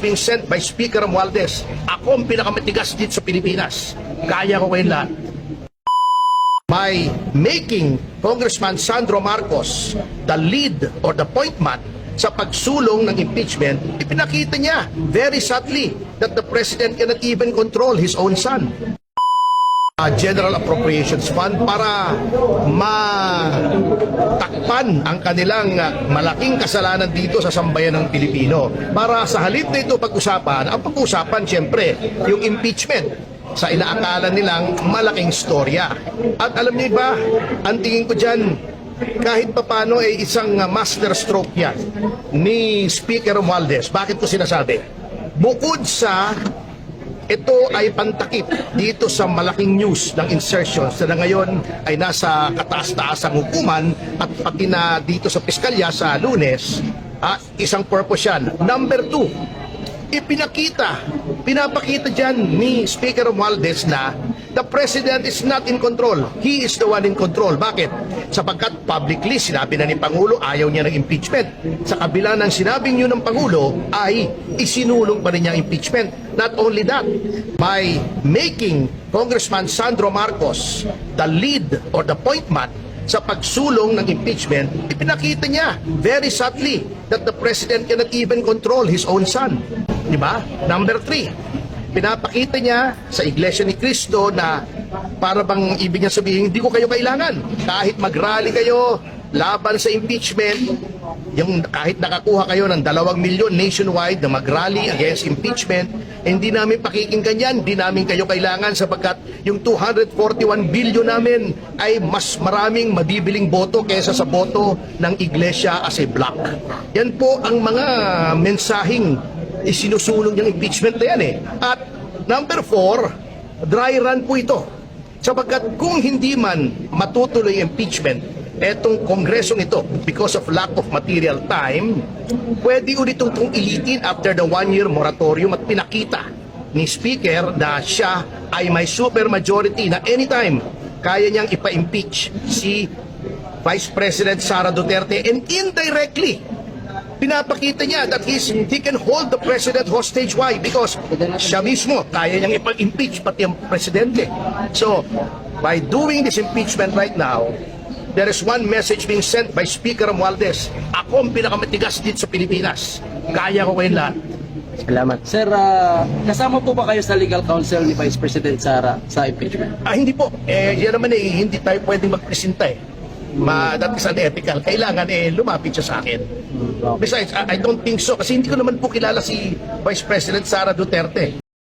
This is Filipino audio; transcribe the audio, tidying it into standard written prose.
being sent by Speaker Romualdez. Ako ang pinakamatigas dito sa Pilipinas. Kaya ko kayo lahat. By making Congressman Sandro Marcos the lead or the point man sa pagsulong ng impeachment, ipinakita niya very subtly that the President cannot even control his own son. General Appropriations Fund para matakpan ang kanilang malaking kasalanan dito sa sambayan ng Pilipino. Para sa halip na ito pag-usapan, ang pag-usapan siyempre yung impeachment sa inaakala nilang malaking storya. At alam niyo ba, ang tingin ko dyan, kahit papano ay isang master stroke yan ni Speaker Romualdez. Bakit ko sinasabi? Bukod sa ito ay pantakip dito sa malaking news ng insertions na ngayon ay nasa kataas-taasang hukuman at pati na dito sa piskalya sa Lunes, isang purpose yan. Number 2, pinapakita dyan ni Speaker Romualdez na the President is not in control. He is the one in control. Bakit? Sapagkat publicly sinabi na ni Pangulo ayaw niya ng impeachment. Sa kabila ng sinabing yun ng Pangulo ay isinulong pa rin niya ang impeachment. Not only that, by making Congressman Sandro Marcos the lead or the point man sa pagsulong ng impeachment, ipinakita niya very subtly that the President cannot even control his own son. Diba? Number 3, pinapakita niya sa Iglesia ni Cristo na para bang ibig niya sabihin, hindi ko kayo kailangan. Kahit mag-rally kayo laban sa impeachment, yung kahit nakakuha kayo ng 2 milyon nationwide na mag-rally against impeachment, hindi namin pakikinggan yan, hindi namin kayo kailangan sapagkat yung 241 billion namin ay mas maraming mabibiling boto kaysa sa boto ng Iglesia as a block. Yan po ang mga mensaheng isinusulong niyang impeachment na yan . At number 4, dry run po ito. Sapagkat kung hindi man matutuloy impeachment, etong kongresong ito, because of lack of material time, pwede ulit itong ilitin after the 1-year moratorium at pinakita ni Speaker na siya ay may super majority na anytime kaya niyang ipa-impeach si Vice President Sara Duterte, and indirectly pinapakita niya that he can hold the President hostage. Why? Because siya mismo kaya niyang ipa-impeach pati ang Presidente. So, by doing this impeachment right now, there is one message being sent by Speaker Romualdez. Ako ang pinakamatigas dito sa Pilipinas. Kaya ko kayo lahat. Salamat. Sir, kasama po ba kayo sa legal counsel ni Vice President Sara sa impeachment? Hindi po. Yan naman hindi tayo pwedeng magpresenta . That is unethical. Kailangan lumapit siya sa akin. Besides, I don't think so. Kasi hindi ko naman po kilala si Vice President Sara Duterte.